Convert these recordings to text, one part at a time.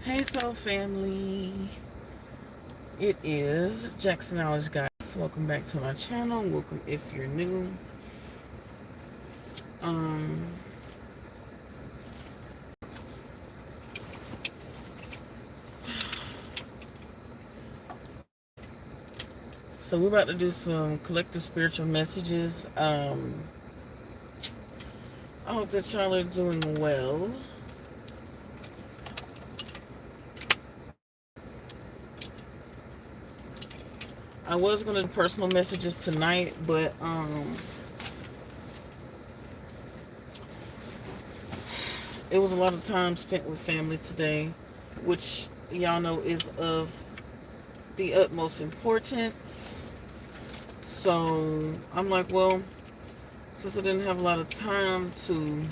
Hey Soul Family, it is Jackson Knowledge Guys. Welcome back to my channel. Welcome if you're new. Um, so we're about to do some collective spiritual messages. I hope that y'all are doing well. I was gonna do personal messages tonight, but it was a lot of time spent with family today, which y'all know is of the utmost importance. So I'm like, well, since I didn't have a lot of time to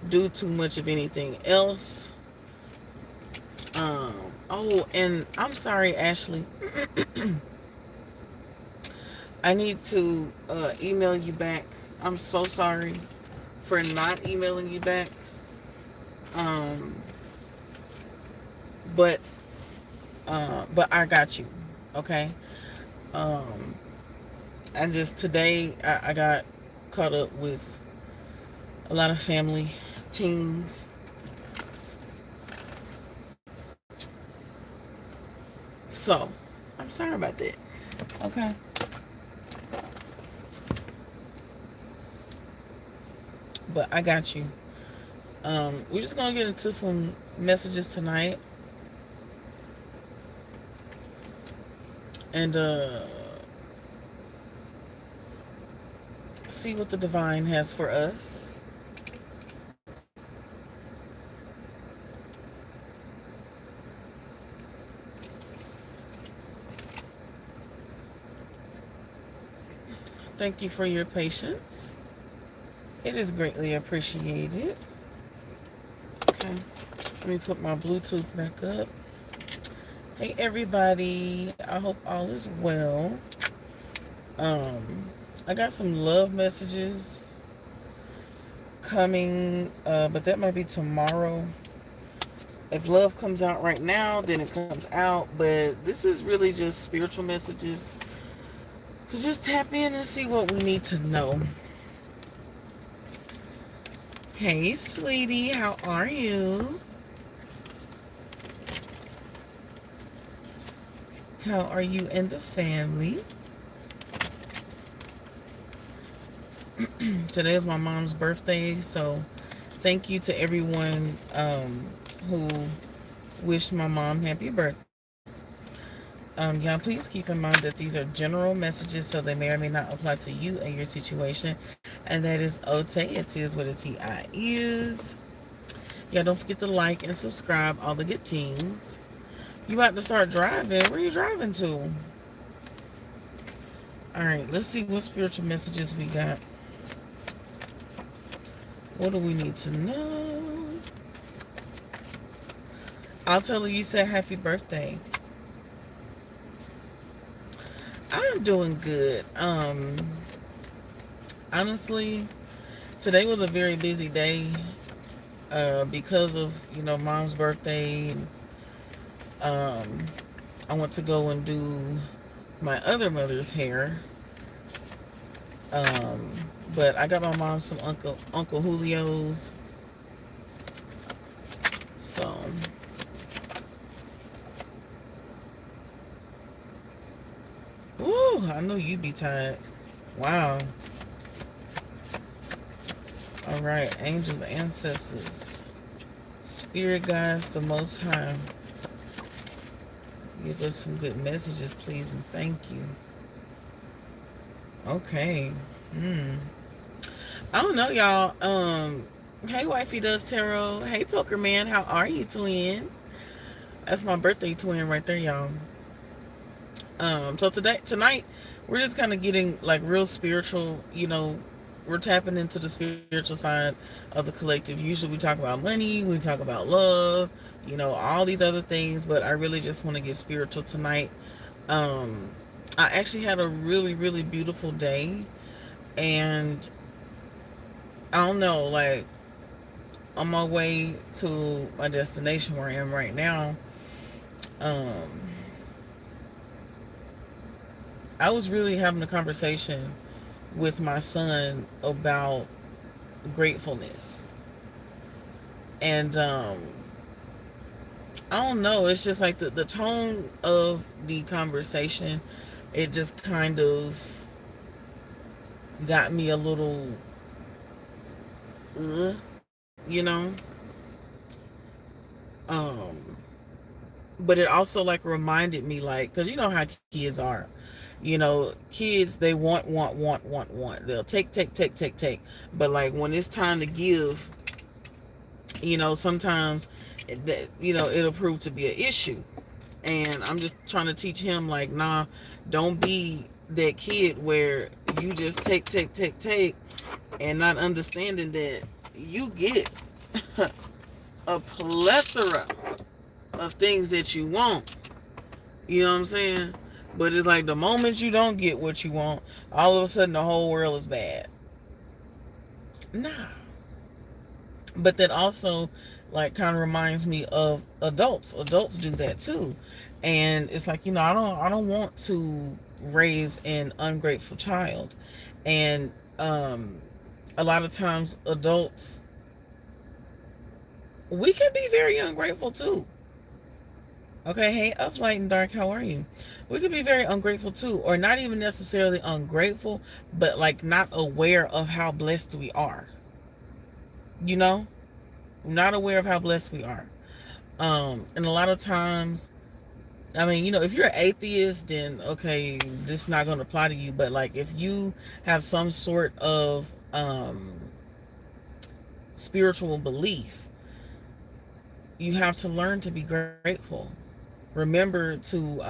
do too much of anything else. Um, oh, and I'm sorry, Ashley. I need to email you back. I'm so sorry for not emailing you back. Um, but but I got you. Okay. Um, and just today I got caught up with a lot of family things. So I'm sorry about that. Okay. But I got you. We're just gonna get into some messages tonight, and see what the divine has for us. Thank you for your patience. It is greatly appreciated. Okay, let me put my Bluetooth back up. Hey everybody, I hope all is well. I got some love messages coming, but that might be tomorrow. If love comes out right now, then it comes out. But this is really just spiritual messages. So just tap in and see what we need to know. Hey, sweetie, how are you? How are you and the family? Today is my mom's birthday, so thank you to everyone who wished my mom happy birthday. Y'all, please keep in mind that these are general messages, so they may or may not apply to you and your situation. And that is Ote. It is what a T-I is. Y'all, don't forget to like and subscribe, all the good things. You about to start driving. Where are you driving to? Alright, let's see what spiritual messages we got. What do we need to know? I'll tell her you said happy birthday. I'm doing good. Honestly, today was a very busy day because of, mom's birthday. I went to go and do my other mother's hair. But I got my mom some Uncle Julio's. So woo, I know you'd be tired. Wow. Alright, angels, ancestors, spirit guides, the most high. Give us some good messages, please, and thank you. Okay. I don't know, y'all. Hey, Wifey Does Tarot. Hey, Poker Man. How are you, twin? That's my birthday twin right there, y'all. So tonight, we're just kind of getting like real spiritual. We're tapping into the spiritual side of the collective. Usually, we talk about money, we talk about love, all these other things. But I really just want to get spiritual tonight. I actually had a really, really beautiful day, and I don't know, like on my way to my destination where I am right now, um, I was really having a conversation with my son about gratefulness. And I don't know, it's just like the tone of the conversation, it just kind of got me a little, you know? Um, but it also like reminded me, like, because you know how kids are. You know, kids, they want. They'll take. But like when it's time to give, sometimes, it'll prove to be an issue. And I'm just trying to teach him, like, nah, don't be that kid where you just take, and not understanding that you get a plethora of things that you want. You know what I'm saying? But it's like the moment you don't get what you want, all of a sudden the whole world is bad. Nah. But that also like kind of reminds me of adults. Adults do that too. And it's like, I don't want to raise an ungrateful child. And a lot of times adults, we can be very ungrateful too. Okay, hey, up light and dark, how are you? We could be very ungrateful too, or not even necessarily ungrateful, but like not aware of how blessed we are. You know, not aware of how blessed we are. And a lot of times, I mean, if you're an atheist, then okay, this is not going to apply to you. But like, if you have some sort of spiritual belief, you have to learn to be grateful. Remember to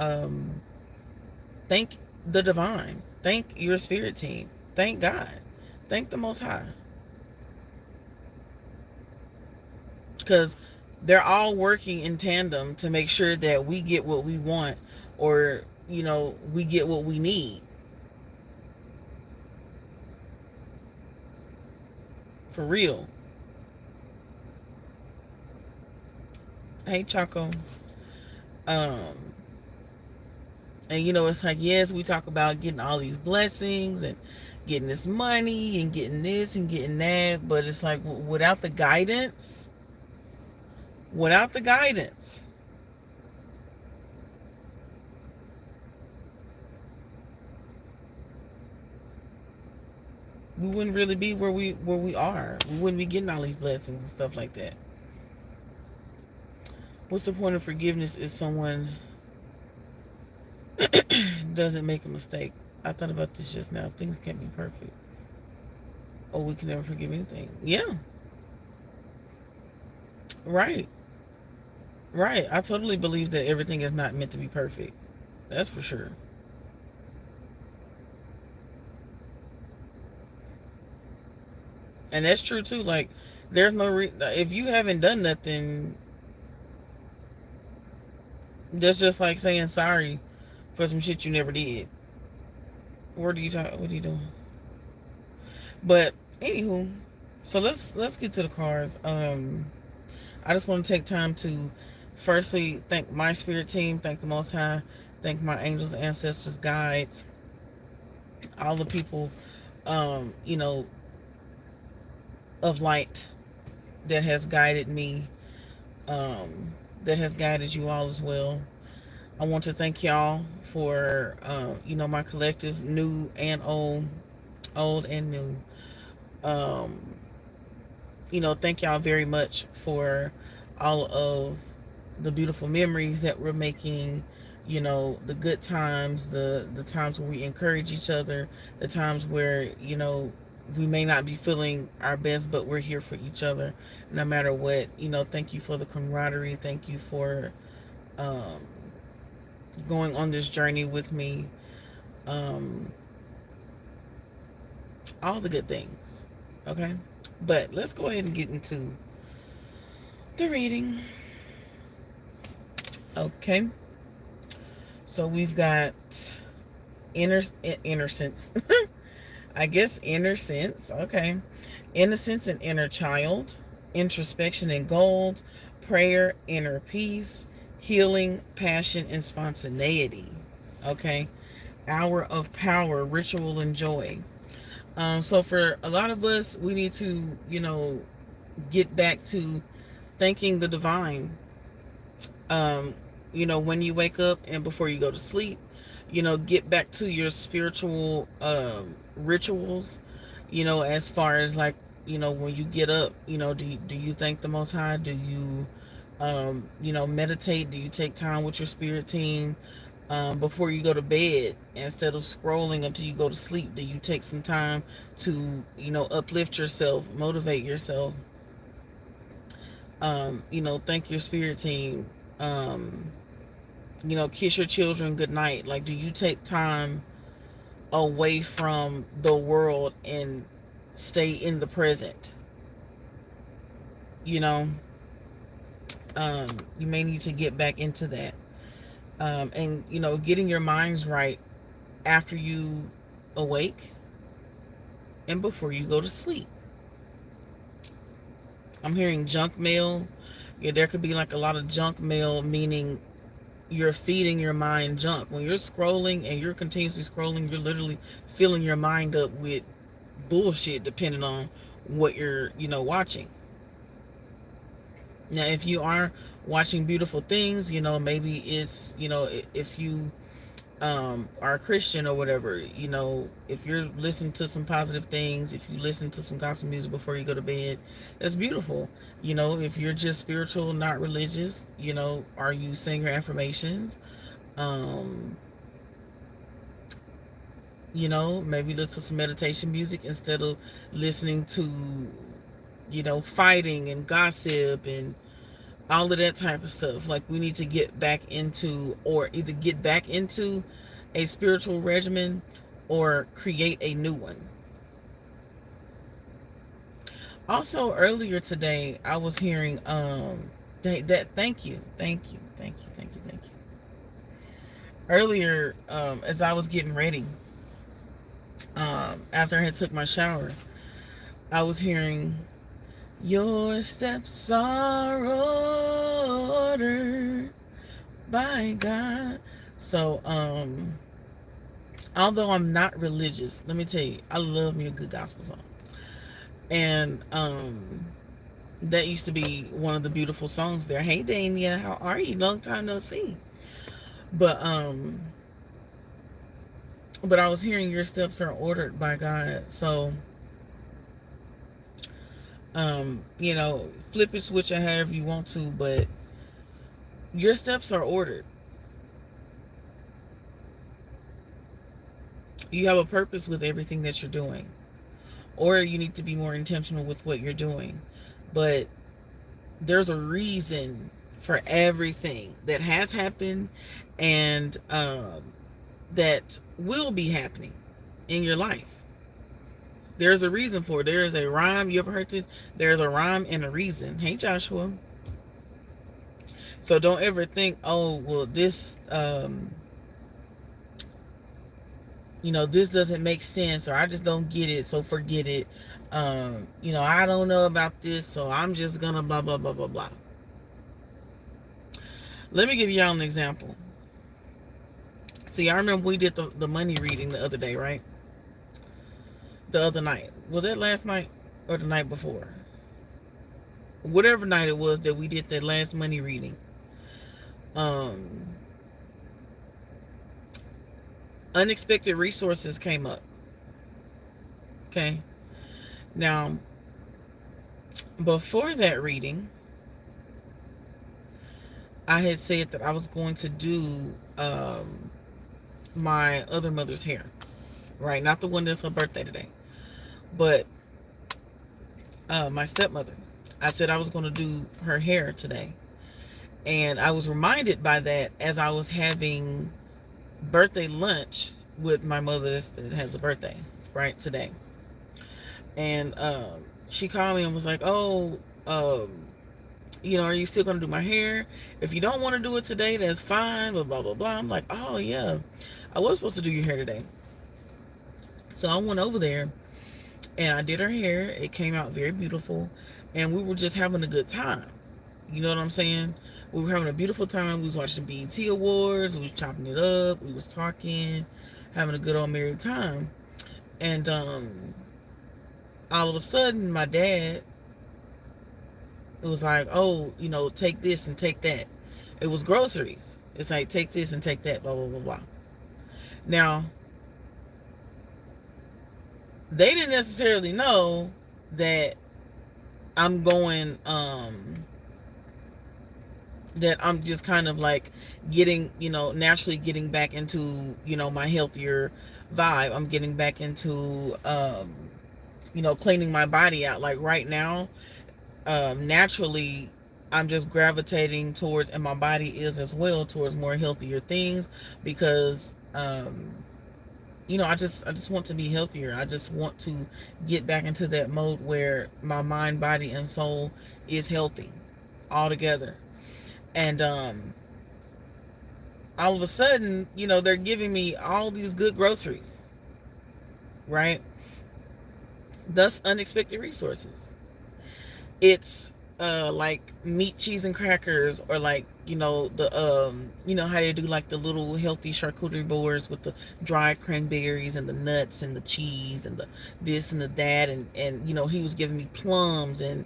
thank the divine, thank your spirit team, thank God, thank the Most High, because they're all working in tandem to make sure that we get what we want, or we get what we need. For real. Hey, Chaco. um and it's like, yes, we talk about getting all these blessings and getting this money and getting this and getting that, but it's like without the guidance, we wouldn't really be where we are. We wouldn't be getting all these blessings and stuff like that. What's the point of forgiveness if someone doesn't make a mistake? I thought about this just now. Things can't be perfect. Oh, we can never forgive anything. Yeah, right. Right. I totally believe that everything is not meant to be perfect. That's for sure. And that's true too. Like, there's no if you haven't done nothing, that's just like saying sorry for some shit you never did. What are you talking? What are you doing? But anywho, so let's get to the cards. I just want to take time to firstly thank my spirit team, thank the Most High, thank my angels, ancestors, guides, all the people, um, you know, of light that has guided me, that has guided you all as well. I want to thank y'all for, my collective, new and old and new. Um, thank y'all very much for all of the beautiful memories that we're making, the good times, the times where we encourage each other, the times where, we may not be feeling our best, but we're here for each other no matter what. Thank you for the camaraderie. Thank you for um, going on this journey with me. Um, all the good things. Okay? But let's go ahead and get into the reading. Okay. So we've got innocence. I guess inner sense. Okay. Innocence and inner child. introspection and gold, prayer, inner peace, healing, passion, and spontaneity. Okay, hour of power, ritual, and joy. So for a lot of us, we need to, get back to thanking the divine. Um, when you wake up and before you go to sleep, get back to your spiritual rituals. As far as like, when you get up, do you thank the Most High? Do you, meditate? Do you take time with your spirit team? Before you go to bed, instead of scrolling until you go to sleep, do you take some time to uplift yourself, motivate yourself, thank your spirit team, kiss your children good night? Like, do you take time away from the world and stay in the present? you know you may need to get back into that, and getting your minds right after you awake and before you go to sleep. I'm hearing junk mail. Yeah, there could be like a lot of junk mail, meaning you're feeding your mind junk. When you're scrolling and you're continuously scrolling, you're literally filling your mind up with bullshit, depending on what you're watching. Now, if you are watching beautiful things, maybe it's, if you are a Christian or whatever, if you're listening to some positive things, if you listen to some gospel music before you go to bed, that's beautiful. If you're just spiritual, not religious, are you saying your affirmations? Um, maybe listen to some meditation music instead of listening to, fighting and gossip and all of that type of stuff. Like, we need to get back into, or either get back into a spiritual regimen or create a new one. Also, earlier today, I was hearing thank you. Earlier, as I was getting ready, after I had took my shower, I was hearing, your steps are ordered by God. So, although I'm not religious, let me tell you, I love me a good gospel song. And that used to be one of the beautiful songs there. Hey Dania, how are you? Long time no see. But I was hearing your steps are ordered by God. So flip it, switch it however you want to, but your steps are ordered. You have a purpose with everything that you're doing, or you need to be more intentional with what you're doing. But there's a reason for everything that has happened and that will be happening in your life. There's a reason for it. There is a rhyme. You ever heard this? There's a rhyme and a reason. Hey, Joshua. So don't ever think, oh, well, this, this doesn't make sense, or I just don't get it, so forget it. I don't know about this, so I'm just gonna blah, blah, blah, blah, blah. Let me give y'all an example. See, I remember we did the money reading the other day, right? The other night. Was that last night or the night before? Whatever night it was that we did that last money reading. Unexpected resources came up. Okay. Now, before that reading, I had said that I was going to do my other mother's hair. Right? Not the one that's her birthday today. But my stepmother. I said I was going to do her hair today. And I was reminded by that as I was having birthday lunch with my mother that has a birthday, right, today. And she called me and was like, oh, are you still going to do my hair? If you don't want to do it today, that's fine, blah, blah, blah, blah. I'm like, oh, yeah, I was supposed to do your hair today. So I went over there and I did her hair. It came out very beautiful. and we were just having a good time. You know what I'm saying? We were having a beautiful time. We was watching the BET Awards. We was chopping it up. We was talking, having a good old merry time. And all of a sudden, my dad, it was like, oh, take this and take that. It was groceries. It's like, take this and take that, blah, blah, blah, blah. Now, they didn't necessarily know that I'm going, that I'm just kind of like getting, naturally getting back into, my healthier vibe. I'm getting back into, cleaning my body out. Like right now, naturally, I'm just gravitating towards, and my body is as well, towards more healthier things because, I just want to be healthier. I just want to get back into that mode where my mind, body, and soul is healthy all together. And all of a sudden, they're giving me all these good groceries, right? Thus, unexpected resources. It's like meat, cheese, and crackers, or like how they do like the little healthy charcuterie boards with the dried cranberries and the nuts and the cheese and the this and the that, and he was giving me plums and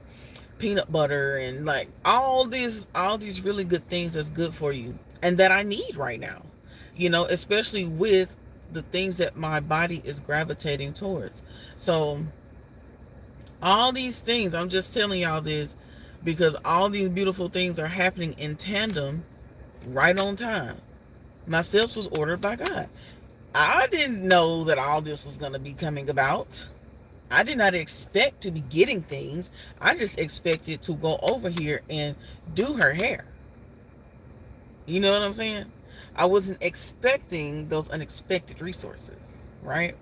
peanut butter and like all these really good things that's good for you and that I need right now, especially with the things that my body is gravitating towards. So all these things, I'm just telling y'all this because all these beautiful things are happening in tandem, right on time. My steps was ordered by God. I didn't know that all this was going to be coming about. I did not expect to be getting things. I just expected to go over here and do her hair. You know what I'm saying? I wasn't expecting those unexpected resources, right?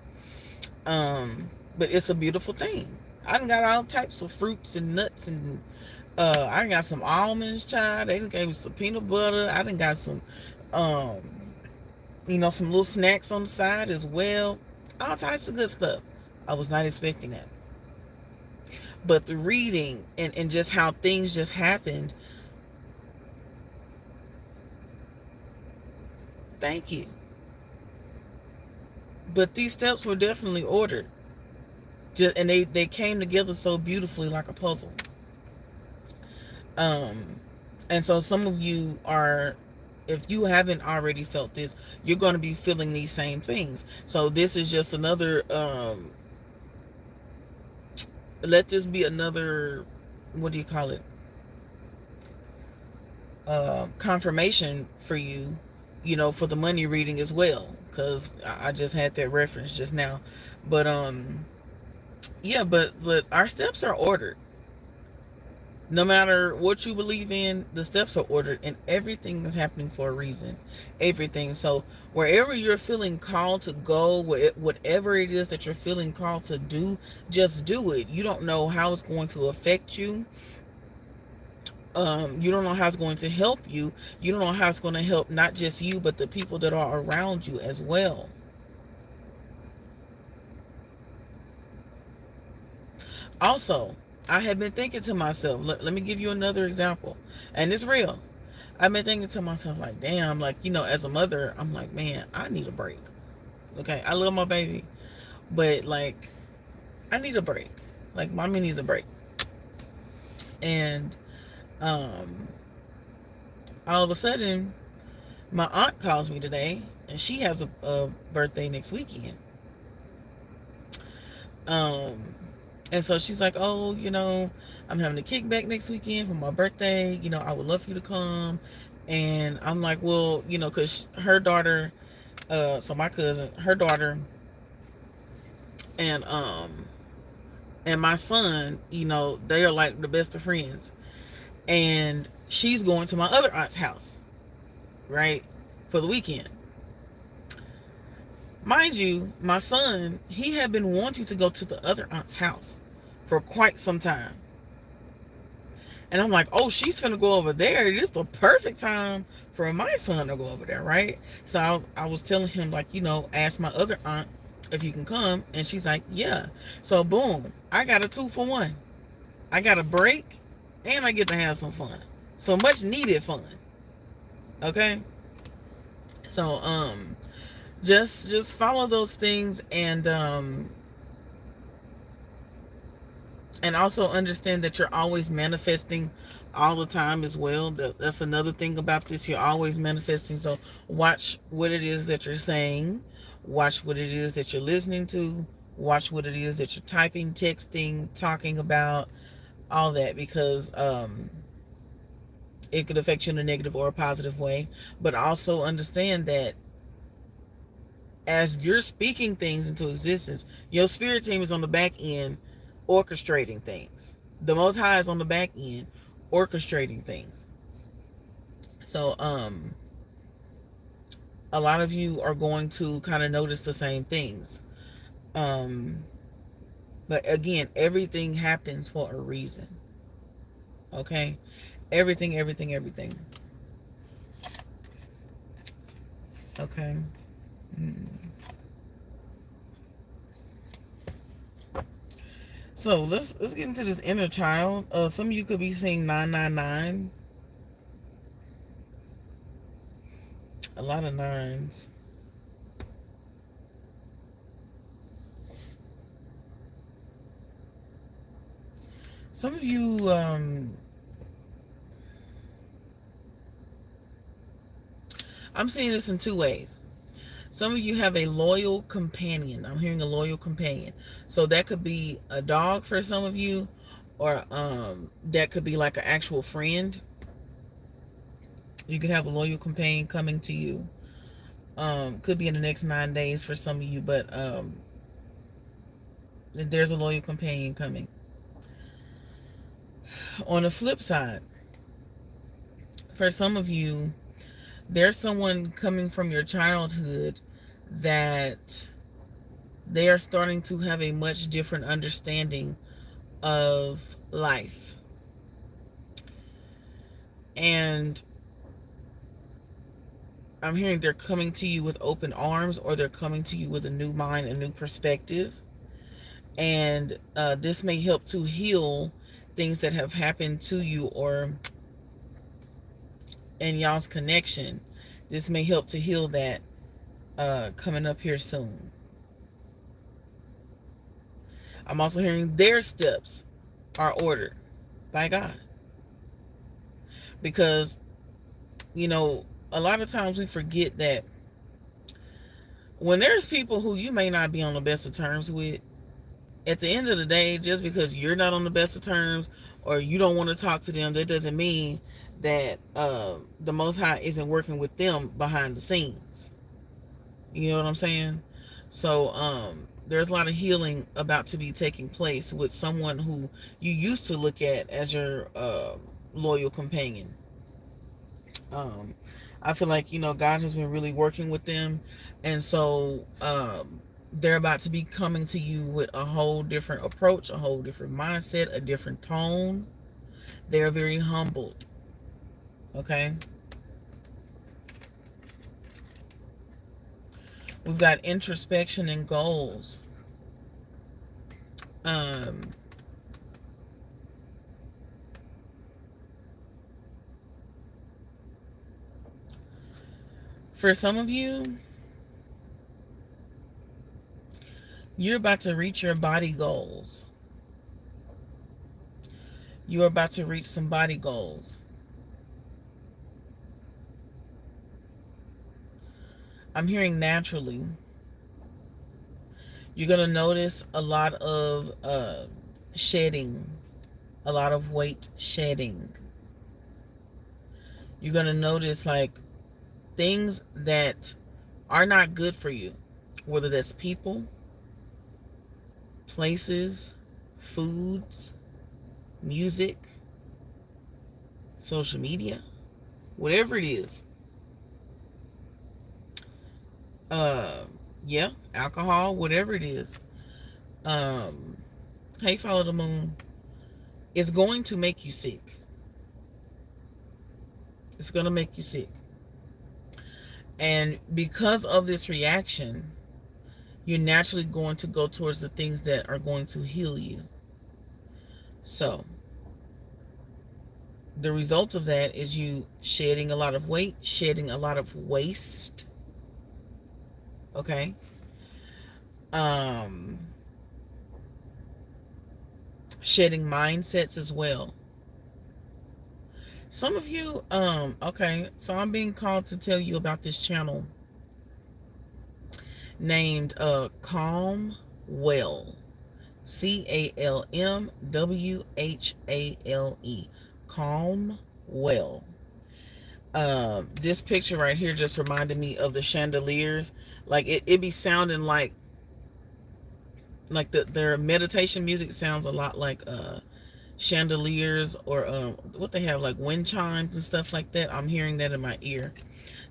But it's a beautiful thing. I done got all types of fruits and nuts, and I done got some almonds, child. They done gave me some peanut butter. I done got some, some little snacks on the side as well. All types of good stuff. I was not expecting that. But the reading and just how things just happened. Thank you. But these steps were definitely ordered. And they came together so beautifully like a puzzle. And so some of you are, if you haven't already felt this, you're going to be feeling these same things. So this is just another, let this be another, what do you call it? Confirmation for you, for the money reading as well. Because I just had that reference just now. But, yeah, but our steps are ordered. No matter what you believe in, the steps are ordered, and everything is happening for a reason. Everything. So wherever you're feeling called to go, whatever it is that you're feeling called to do, just do it. You don't know how it's going to affect you. You don't know how it's going to help you. You don't know how it's going to help not just you, but the people that are around you as well. Also, I have been thinking to myself, let me give you another example. And it's real. I've been thinking to myself, like, damn, like, as a mother, I'm like, man, I need a break. Okay, I love my baby. But, like, I need a break. Like, mommy needs a break. And, all of a sudden, my aunt calls me today, and she has a birthday next weekend. And so she's like, oh, I'm having a kickback next weekend for my birthday. I would love for you to come. And I'm like, well, because her daughter, so my cousin, her daughter, and my son, they are like the best of friends. And she's going to my other aunt's house, right, for the weekend. Mind you, my son, he had been wanting to go to the other aunt's house for quite some time. And I'm like, oh, she's finna go over there. This is the perfect time for my son to go over there, right? So I was telling him, like, ask my other aunt if you can come. And she's like, yeah. So boom, I got a 2-for-1. I got a break and I get to have some fun. So much needed fun. Okay? So just follow those things, and also understand that you're always manifesting all the time as well. That's another thing about this. You're always manifesting. So watch what it is that you're saying. Watch what it is that you're listening to. Watch what it is that you're typing, texting, talking about, all that, because it could affect you in a negative or a positive way. But also understand that as you're speaking things into existence, your spirit team is on the back end orchestrating things. The Most High is on the back end orchestrating things. So a lot of you are going to kind of notice the same things. But again, everything happens for a reason. Okay? Everything. Okay. So let's get into this inner child. Some of you could be seeing 999. A lot of nines. Some of you I'm seeing this in two ways. Some of you have a loyal companion. I'm hearing a loyal companion. So that could be a dog for some of you, or that could be like an actual friend. You could have a loyal companion coming to you. Could be in the next 9 days for some of you, but there's a loyal companion coming. On the flip side, for some of you, there's someone coming from your childhood that they are starting to have a much different understanding of life. And I'm hearing they're coming to you with open arms, or they're coming to you with a new mind, a new perspective. And this may help to heal things that have happened to you, or in y'all's connection. This may help to heal that coming up here soon. I'm also hearing their steps are ordered by God. Because, you know, a lot of times we forget that when there's people who you may not be on the best of terms with, at the end of the day, just because you're not on the best of terms or you don't want to talk to them, that doesn't mean that the Most High isn't working with them behind the scenes. You know what I'm saying? So there's a lot of healing about to be taking place with someone who you used to look at as your loyal companion. I feel like, you know, God has been really working with them, and so they're about to be coming to you with a whole different approach, a whole different mindset, a different tone. They're very humbled. Okay? We've got introspection and goals. For some of you, you're about to reach your body goals. You're about to reach some body goals. I'm hearing naturally. You're going to notice a lot of shedding, a lot of weight shedding. You're going to notice like things that are not good for you, whether that's people, places, foods, music, social media, whatever it is. Yeah, alcohol, whatever it is. Hey, follow the moon. It's going to make you sick. It's going to make you sick. And because of this reaction, you're naturally going to go towards the things that are going to heal you. So, The result of that is you shedding a lot of weight, shedding a lot of waste. Okay. Um, Shedding mindsets as well. Some of you, okay, so I'm being called to tell you about this channel named Calm Well. CALMWHALE. Calm Well. This picture right here just reminded me of the chandeliers. Like it be sounding like their meditation music sounds a lot like chandeliers, or what they have, like wind chimes and stuff like that. I'm hearing that in my ear.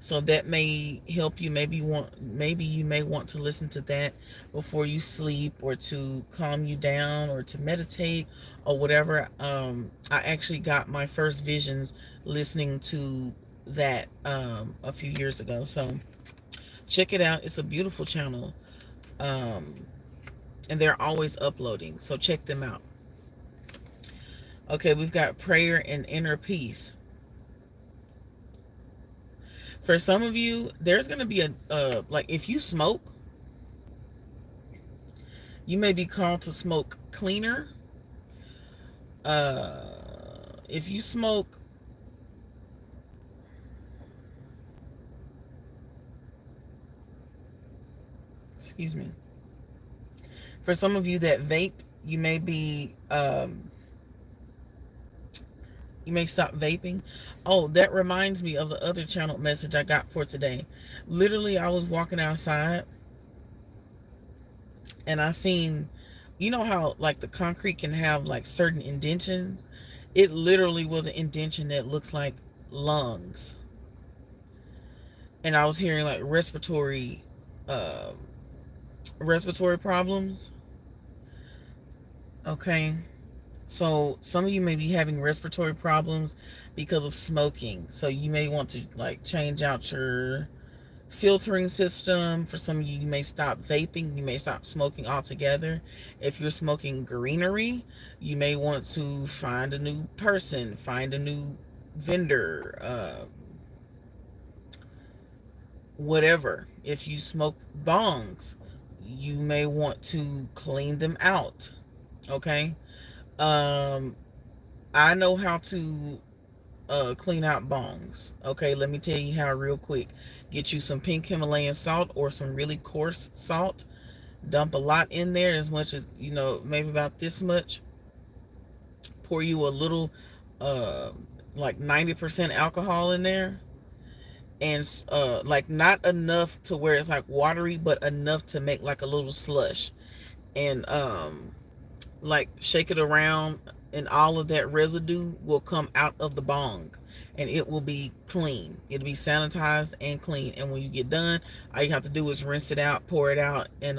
So that may help you. Maybe you may want to listen to that before you sleep, or to calm you down, or to meditate, or whatever. I actually got my first visions listening to that a few years ago. So check it out. It's a beautiful channel. Um, and they're always uploading. So check them out. Okay, we've got prayer and inner peace. For some of you, there's going to be like, if you smoke, you may be called to smoke cleaner. If you smoke, excuse me. For some of you that vape, you may be, you may stop vaping. Oh, that reminds me of the other channel message I got for today. Literally, I was walking outside and I seen, you know how like the concrete can have like certain indentions? It literally was an indention that looks like lungs. And I was hearing like uh, respiratory problems. Okay. So some of you may be having respiratory problems because of smoking. So you may want to like change out your filtering system. For some of you, you may stop vaping. You may stop smoking altogether. If you're smoking greenery, you may want to find a new person, find a new vendor, whatever. If you smoke bongs, you may want to clean them out. Okay. Um, I know how to clean out bongs. Okay, let me tell you how real quick. Get you some pink Himalayan salt or some really coarse salt. Dump a lot in there, as much as, maybe about this much. Pour you a little, uh, like 90% alcohol in there. And like not enough to where it's like watery, but enough to make like a little slush. And like shake it around, and all of that residue will come out of the bong, and it will be clean. It'll be sanitized and clean. And when you get done, all you have to do is rinse it out, pour it out, and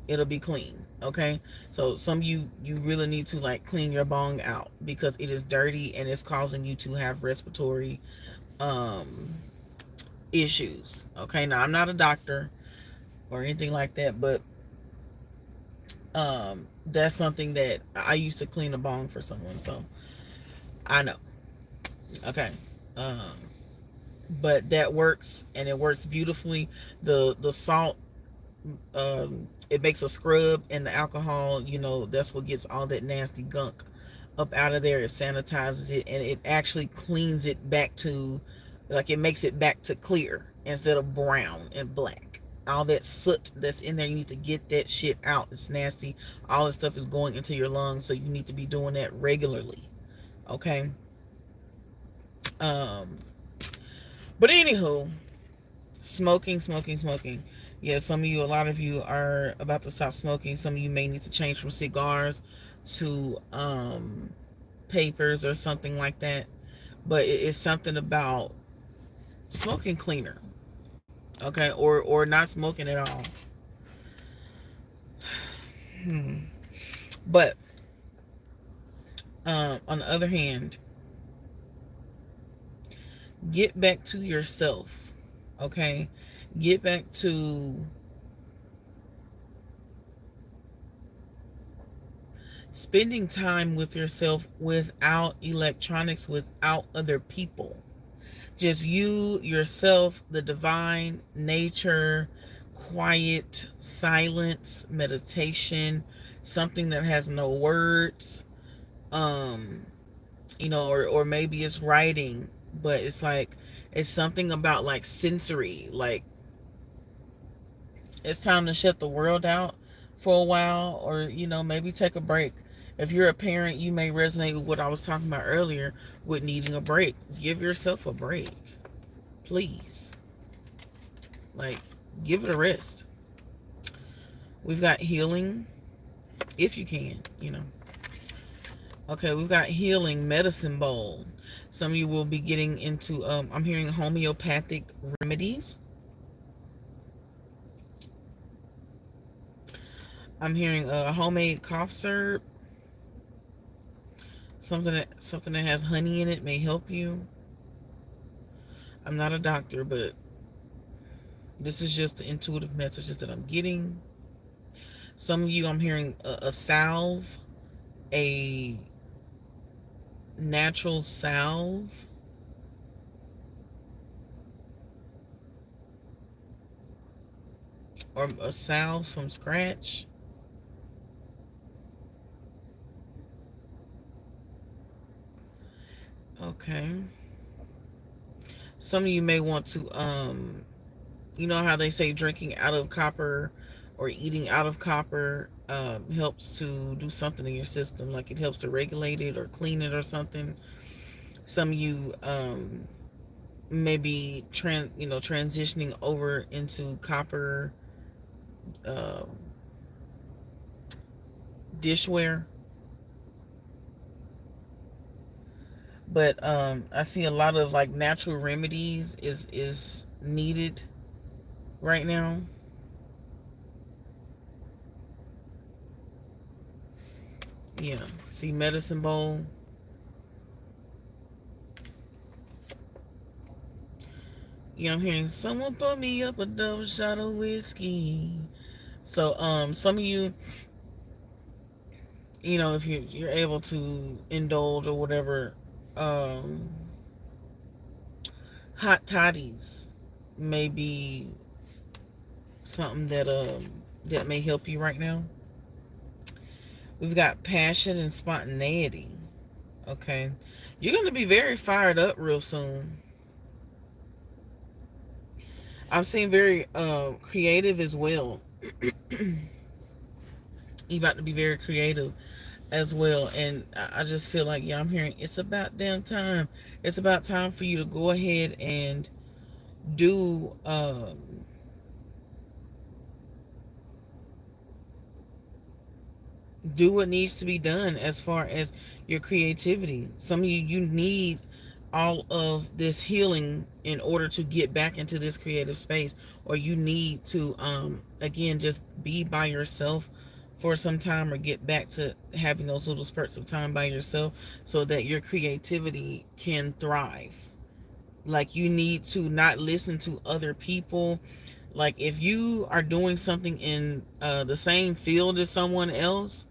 it'll be clean. Okay. So some of you really need to like clean your bong out, because it is dirty and it's causing you to have respiratory um issues. Okay. Now, I'm not a doctor or anything like that, but that's something that I used to clean a bong for someone, so I know. Okay. um but that works, and it works beautifully. The salt, it makes a scrub, and the alcohol, that's what gets all that nasty gunk up out of there. It sanitizes it, and it actually cleans it back to, like, it makes it back to clear instead of brown and black. All that soot that's in there, you need to get that shit out. It's nasty. All this stuff is going into your lungs, so you need to be doing that regularly. Okay. um but anywho, smoking. Yeah, some of you, a lot of you are about to stop smoking. Some of you may need to change from cigars to papers or something like that. But it's something about smoking cleaner. Okay. Or not smoking at all. But on the other hand, get back to yourself. Okay. Get back to spending time with yourself without electronics, without other people. Just you, yourself, the divine, nature, quiet, silence, meditation, something that has no words. Um, or maybe it's writing, but it's like it's something about like sensory, like it's time to shut the world out for a while, or maybe take a break. If you're a parent, you may resonate with what I was talking about earlier with needing a break. Give yourself a break, please. Like, give it a rest. We've got healing, if you can. Okay, we've got healing medicine bowl. Some of you will be getting into, I'm hearing homeopathic remedies. I'm hearing homemade cough syrup. Something that has honey in it may help you. I'm not a doctor, but this is just the intuitive messages that I'm getting. Some of you, I'm hearing a salve, a natural salve. Or a salve from scratch. Okay. Some of you may want to, you know how they say drinking out of copper or eating out of copper helps to do something in your system, like it helps to regulate it or clean it or something. Some of you may be transitioning over into copper dishware. But I see a lot of like natural remedies is needed right now. Yeah, see medicine bowl. Yeah, I'm hearing someone put me up a double shot of whiskey. So some of you, if you're able to indulge or whatever, hot toddies may be something that may help you right now. We've got passion and spontaneity. Okay, you're going to be very fired up real soon. I'm seeing very creative as well. You're about to be very creative as well, and I just feel like, I'm hearing it's about damn time. It's about time for you to go ahead and do what needs to be done as far as your creativity. Some of you need all of this healing in order to get back into this creative space, or you need to again just be by yourself for some time, or get back to having those little spurts of time by yourself so that your creativity can thrive. Like, you need to not listen to other people. Like, if you are doing something in the same field as someone else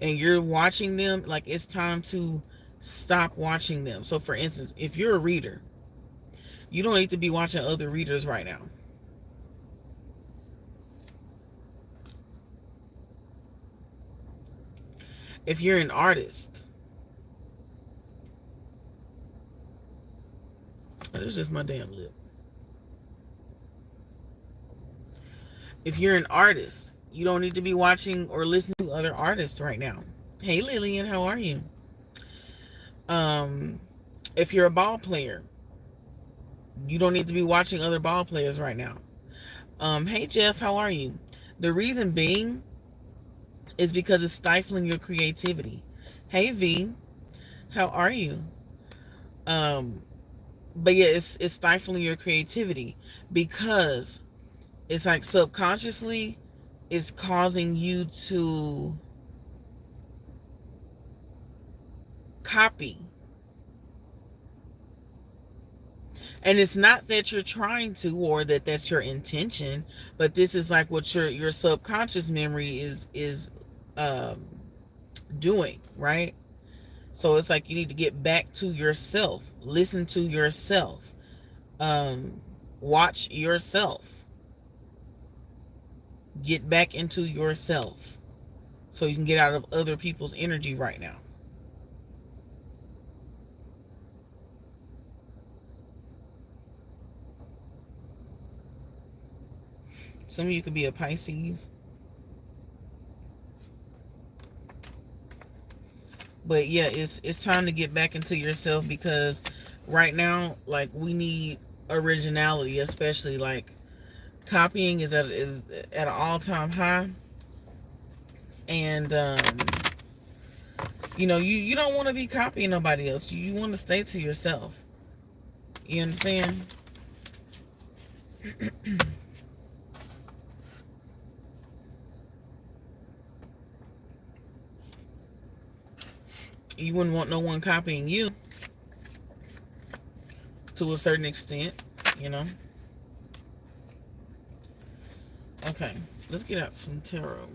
and you're watching them, like, it's time to stop watching them. So for instance, if you're a reader, you don't need to be watching other readers right now. If you're an artist, that's just my damn lip. If you're an artist, you don't need to be watching or listening to other artists right now. Hey Lillian, how are you? If you're a ball player, you don't need to be watching other ball players right now. Hey Jeff, how are you? The reason being is because it's stifling your creativity. Hey V, how are you? But yeah, it's stifling your creativity because it's like subconsciously it's causing you to copy. And it's not that you're trying to, or that's your intention, but this is like what your subconscious memory is doing, right? So it's like you need to get back to yourself, listen to yourself, um, watch yourself, get back into yourself so you can get out of other people's energy right now. Some of you could be a Pisces, but yeah, it's time to get back into yourself, because right now, like, we need originality, especially like copying is at an all-time high. And you don't want to be copying nobody else. You want to stay to yourself. You understand? You wouldn't want no one copying you, to a certain extent, you know. Okay, let's get out some tarot.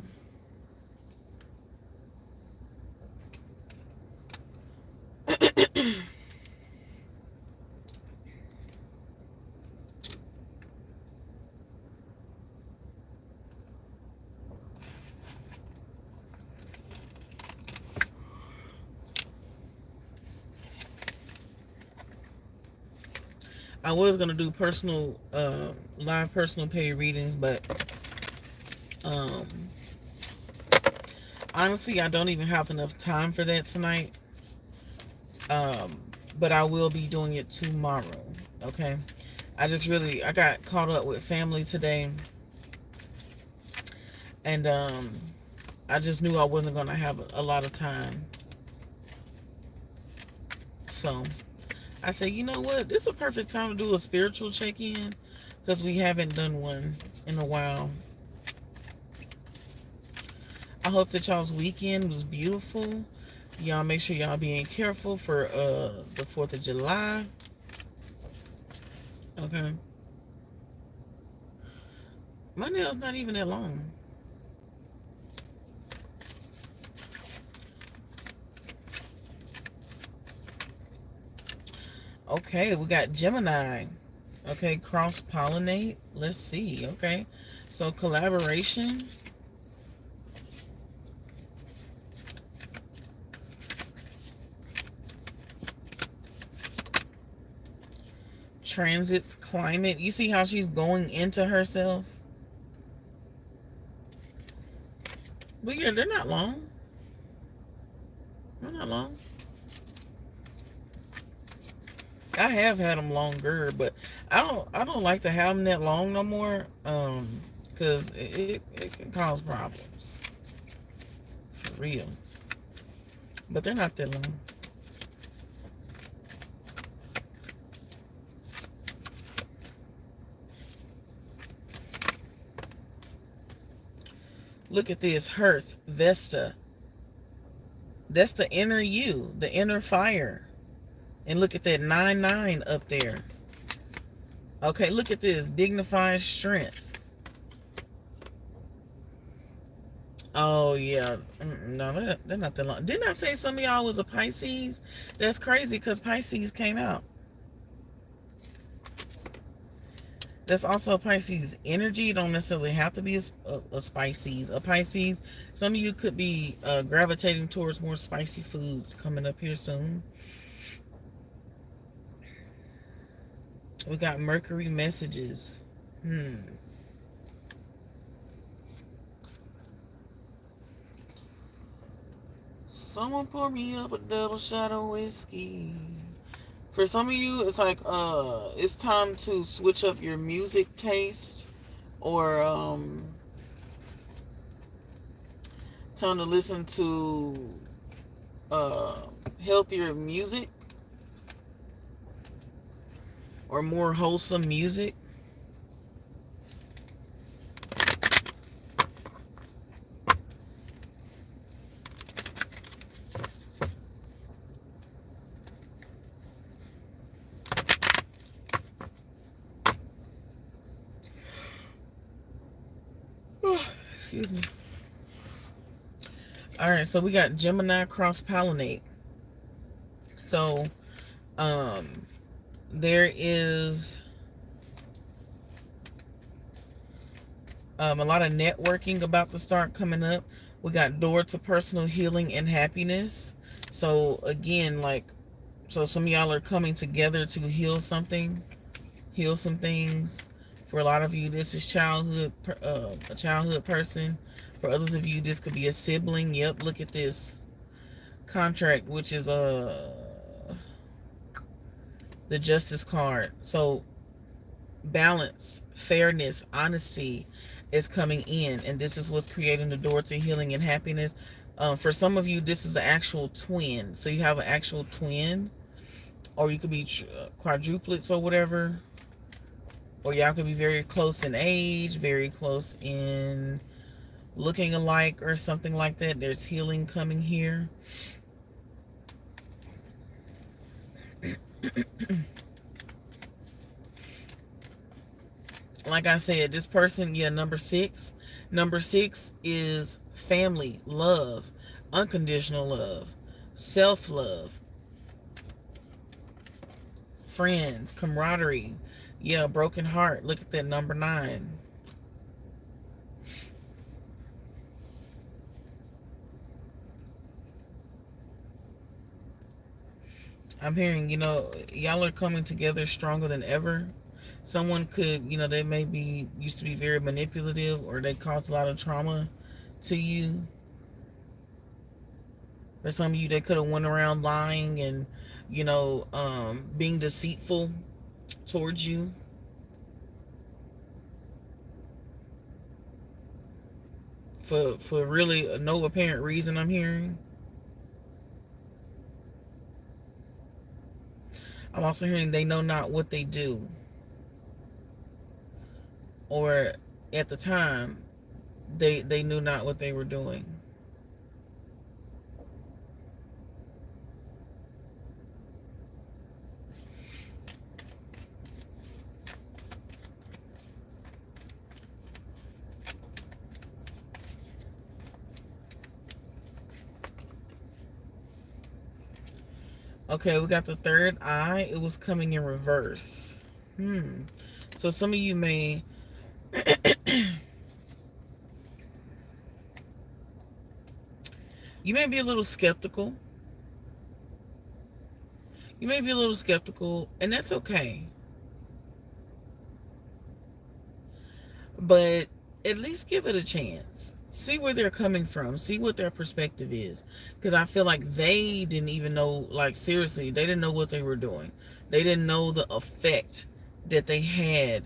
I was gonna do personal, live personal pay readings, but um, honestly, I don't even have enough time for that tonight. Um, but I will be doing it tomorrow. Okay, I got caught up with family today, and I just knew I wasn't gonna have a lot of time. So I said, you know what? This is a perfect time to do a spiritual check-in, because we haven't done one in a while. I hope that y'all's weekend was beautiful. Y'all make sure y'all being careful for the 4th of July. Okay. My nail's not even that long. Okay, we got Gemini. Okay, cross-pollinate. Let's see. Okay. So collaboration. Transits, climate. You see how she's going into herself? But yeah, they're not long. They're not long. I have had them longer, but I don't like to have them that long no more. Because it can cause problems. For real. But they're not that long. Look at this. Hearth, Vesta. That's the inner you, the inner fire. And look at that 9-9 up there. Okay, look at this. Dignified strength. Oh, yeah. No, they're not that long. Didn't I say some of y'all was a Pisces? That's crazy, because Pisces came out. That's also Pisces energy. You don't necessarily have to be a Pisces. A Pisces. Some of you could be gravitating towards more spicy foods coming up here soon. We got Mercury messages. Someone pour me up a double shot of whiskey. For some of you, it's like it's time to switch up your music taste, or time to listen to healthier music or more wholesome music. Excuse me. All right, so we got Gemini cross pollinate. So there is a lot of networking about to start coming up. We got door to personal healing and happiness. So again, like, so some of y'all are coming together to heal something, heal some things. For a lot of you, this is a childhood person. For others of you, this could be a sibling. Yep, look at this contract, which is the justice card. So balance, fairness, honesty is coming in, and this is what's creating the door to healing and happiness. For some of you, this is an actual twin. So you have an actual twin, or you could be quadruplets or whatever, or y'all could be very close in age, very close in looking alike or something like that. There's healing coming here. Like I said, this person, yeah, number 6. Number 6 is family, love, unconditional love, self-love, friends, camaraderie. Yeah, broken heart. Look at that, number 9. I'm hearing, y'all are coming together stronger than ever. Someone could, they may be used to be very manipulative, or they caused a lot of trauma to you. For some of you, they could have went around lying and, being deceitful towards you. For really no apparent reason, I'm hearing. I'm also hearing they know not what they do. Or at the time, they knew not what they were doing. Okay, we got the third eye. It was coming in reverse. So some of you may you may be a little skeptical. You may be a little skeptical, and that's okay. But at least give it a chance. See where they're coming from. See what their perspective is. Because I feel like they didn't even know, like, seriously, they didn't know what they were doing. They didn't know the effect that they had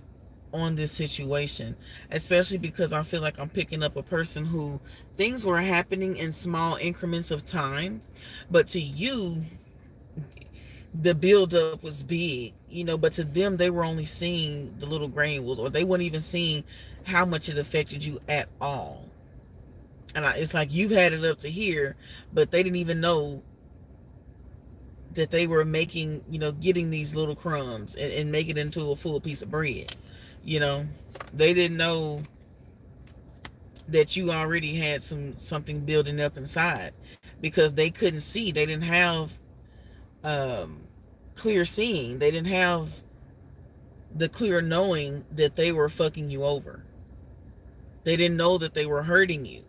on this situation. Especially because I feel like I'm picking up a person who things were happening in small increments of time. But to you, the buildup was big, but to them, they were only seeing the little granules, or they weren't even seeing how much it affected you at all. And it's like you've had it up to here, but they didn't even know that they were making, getting these little crumbs and make it into a full piece of bread. They didn't know that you already had something building up inside, because they couldn't see. They didn't have clear seeing. They didn't have the clear knowing that they were fucking you over. They didn't know that they were hurting you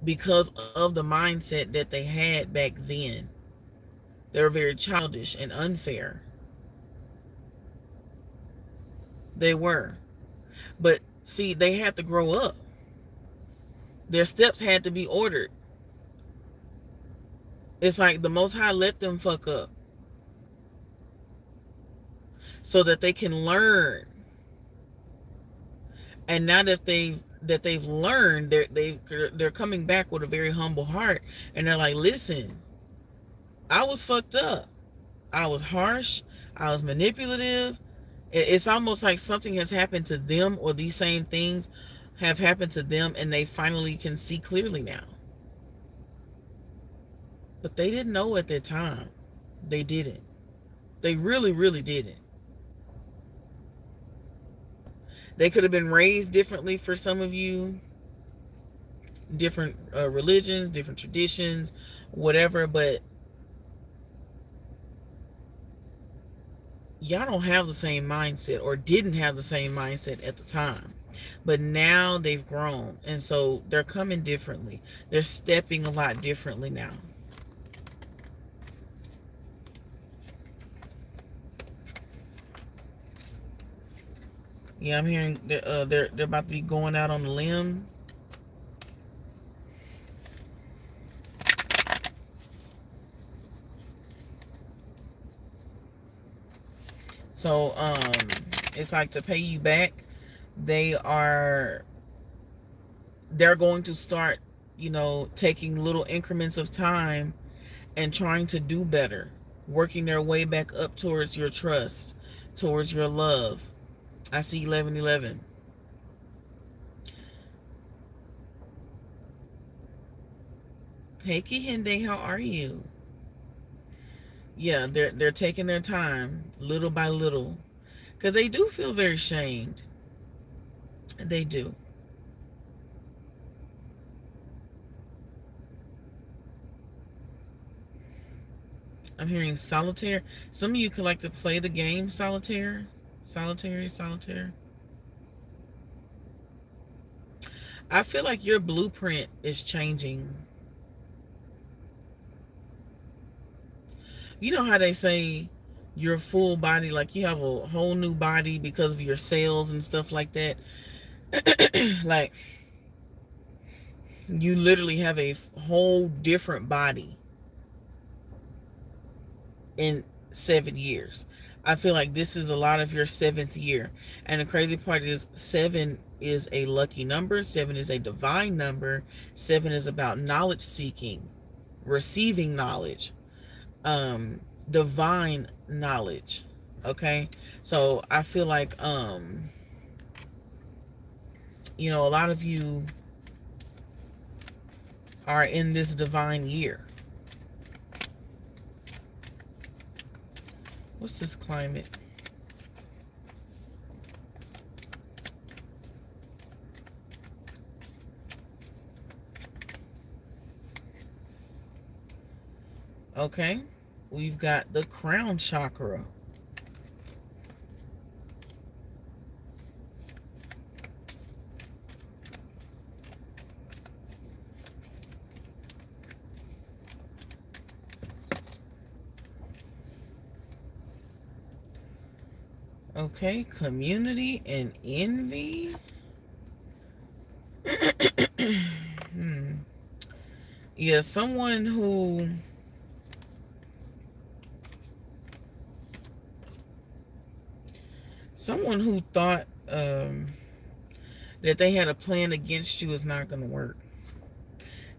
because of the mindset that they had back then. They were very childish and unfair. They were. But see, they had to grow up. Their steps had to be ordered. It's like the Most High let them fuck up so that they can learn. And now that they've learned, they're coming back with a very humble heart, and they're like, listen, I was fucked up. I was harsh. I was manipulative. It's almost like something has happened to them, or these same things have happened to them, and they finally can see clearly now. But they didn't know at that time. They didn't. They really, really didn't. They could have been raised differently for some of you. different religions, different traditions, whatever, but y'all don't have the same mindset, or didn't have the same mindset at the time. But now they've grown, and so they're coming differently. They're stepping a lot differently now. Yeah, I'm hearing they're about to be going out on the limb. So it's like, to pay you back, they're going to start, taking little increments of time and trying to do better, working their way back up towards your trust, towards your love. I see 1111. Hey Kihinde, how are you? Yeah, they're taking their time, little by little, because they do feel very shamed. They do. I'm hearing solitaire. Some of you could like to play the game solitaire. Solitaire. I feel like your blueprint is changing. You know how they say your full body, like you have a whole new body because of your cells and stuff like that? Like, you literally have a whole different body in 7 years. I feel like this is a lot of your 7th year. And the crazy part is 7 is a lucky number. 7 is a divine number. 7 is about knowledge seeking, receiving knowledge, divine knowledge. Okay. So I feel like, a lot of you are in this divine year. What's this climate? Okay. We've got the crown chakra. Okay, community and envy. Yeah, someone who thought that they had a plan against you is not going to work.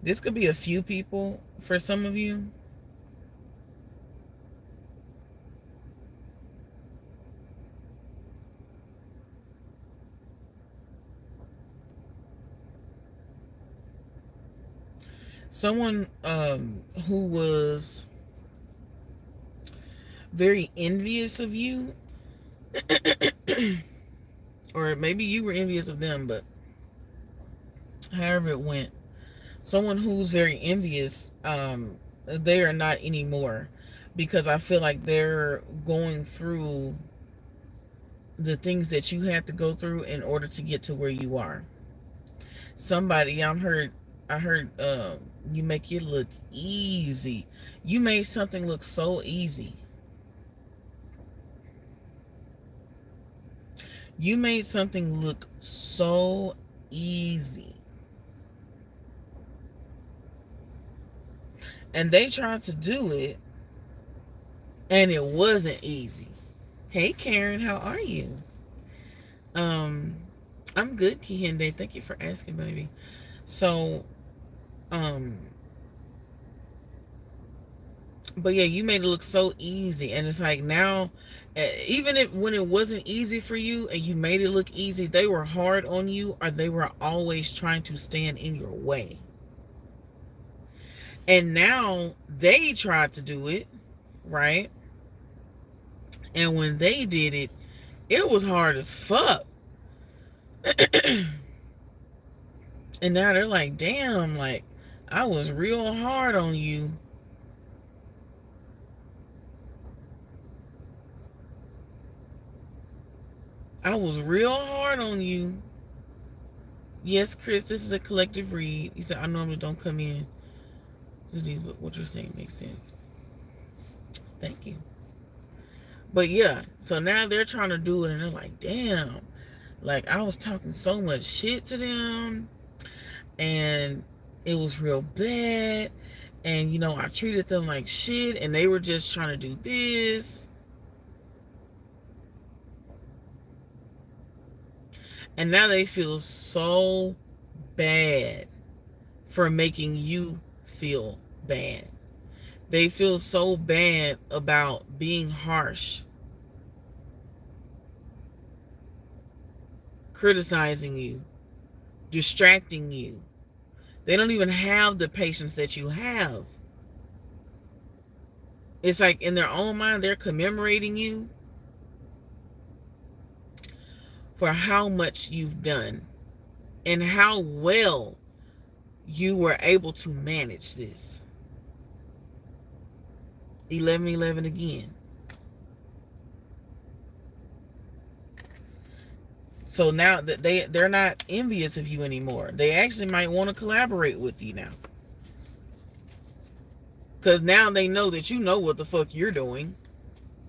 This could be a few people for some of you. Someone who was very envious of you, or maybe you were envious of them, but however it went, someone who's very envious, they are not anymore, because I feel like they're going through the things that you had to go through in order to get to where you are. Somebody, I heard you make it look easy. You made something look so easy. You made something look so easy. And they tried to do it, and it wasn't easy. Hey Karen, how are you? I'm good, Kihinde. Thank you for asking, baby. So, but yeah, you made it look so easy, and it's like now, even if when it wasn't easy for you and you made it look easy, they were hard on you, or they were always trying to stand in your way. And now they tried to do it, right? And when they did it, it was hard as fuck. And now they're like, damn, like, I was real hard on you. I was real hard on you. Yes, Chris, this is a collective read. He said, I normally don't come in to these, but what you're saying makes sense. Thank you. But yeah, so now they're trying to do it, and they're like, damn, like, I was talking so much shit to them, and it was real bad, and, you know, I treated them like shit, and they were just trying to do this. And now they feel so bad for making you feel bad. They feel so bad about being harsh, criticizing you, distracting you. They don't even have the patience that you have. It's like in their own mind, they're commemorating you for how much you've done and how well you were able to manage this. 1111 again. So now that they're not envious of you anymore. They actually might want to collaborate with you now. Because now they know that you know what the fuck you're doing.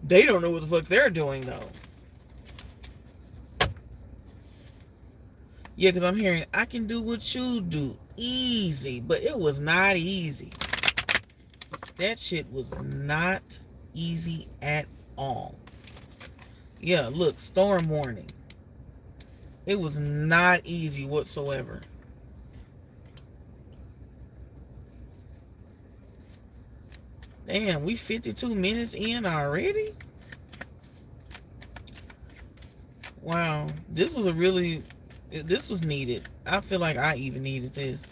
They don't know what the fuck they're doing, though. Yeah, because I'm hearing, I can do what you do. Easy. But it was not easy. That shit was not easy at all. Yeah, look, storm warning. It was not easy whatsoever. Damn, we 52 minutes in already? Wow. This was needed. I feel like I even needed this.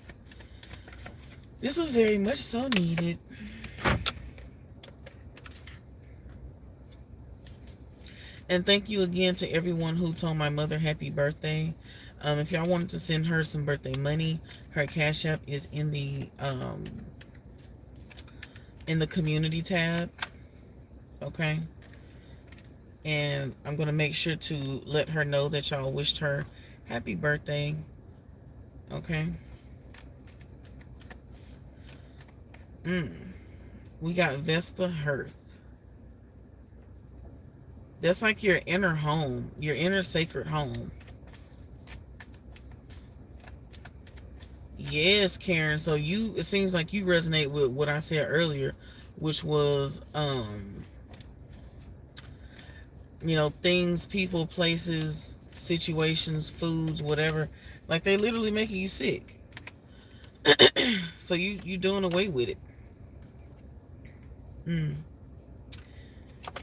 This was very much so needed. And thank you again to everyone who told my mother happy birthday. If y'all wanted to send her some birthday money, her Cash App is in the community tab. Okay. And I'm going to make sure to let her know that y'all wished her happy birthday. Okay. We got Vesta Hearth. That's like your inner home, your inner sacred home. Yes, Karen. So it seems like you resonate with what I said earlier, which was, you know, things, people, places, situations, foods, whatever. Like, they literally making you sick. So you doing away with it.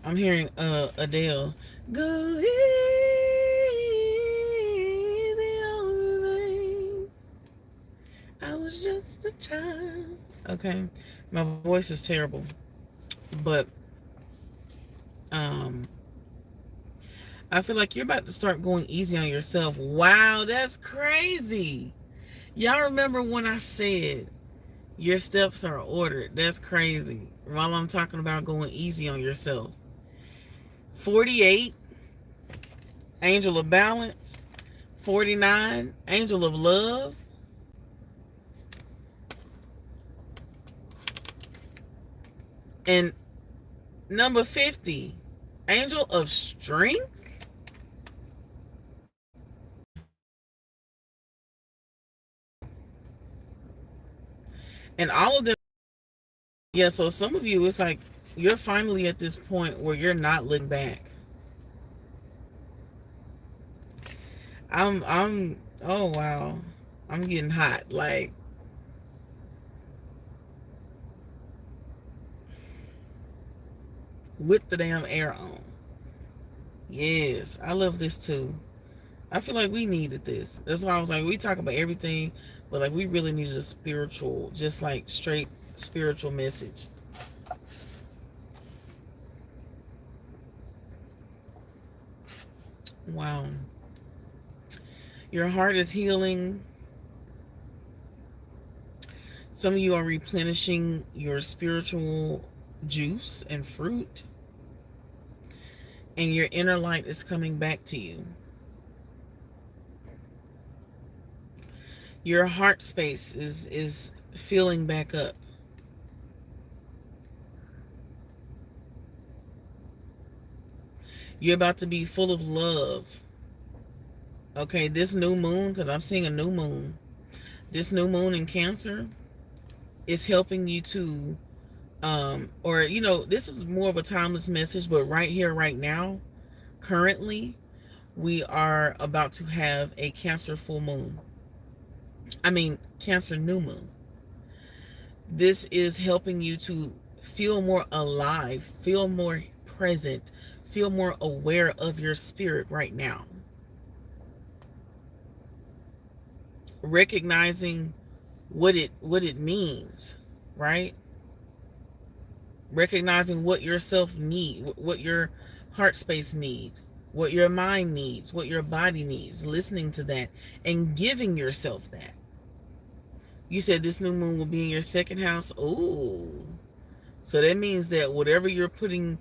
I'm hearing Adele. Go easy on me. I was just a child. Okay. My voice is terrible. But I feel like you're about to start going easy on yourself. Wow, that's crazy. Y'all remember when I said your steps are ordered? That's crazy. While I'm talking about going easy on yourself. 48, Angel of Balance. 49, Angel of Love. And number 50, Angel of Strength. And all of them. Yeah, so some of you, it's like you're finally at this point where you're not looking back. Oh wow. I'm getting hot. Like, with the damn air on. Yes, I love this too. I feel like we needed this. That's why I was like, we talk about everything, but like we really needed a spiritual, just like straight spiritual message. Wow. Your heart is healing. Some of you are replenishing your spiritual juice and fruit, and your inner light is coming back to you. Your heart space is filling back up. You're about to be full of love. Okay, this new moon, because I'm seeing a new moon. This new moon in Cancer is helping you to, or, this is more of a timeless message, but right here, right now, currently, we are about to have a Cancer full moon. Cancer new moon. This is helping you to feel more alive, feel more present, feel more aware of your spirit right now. Recognizing what it means, right? Recognizing what yourself need, what your heart space need, what your mind needs, what your body needs, listening to that and giving yourself that. You said this new moon will be in your second house. Oh, so that means that whatever you're putting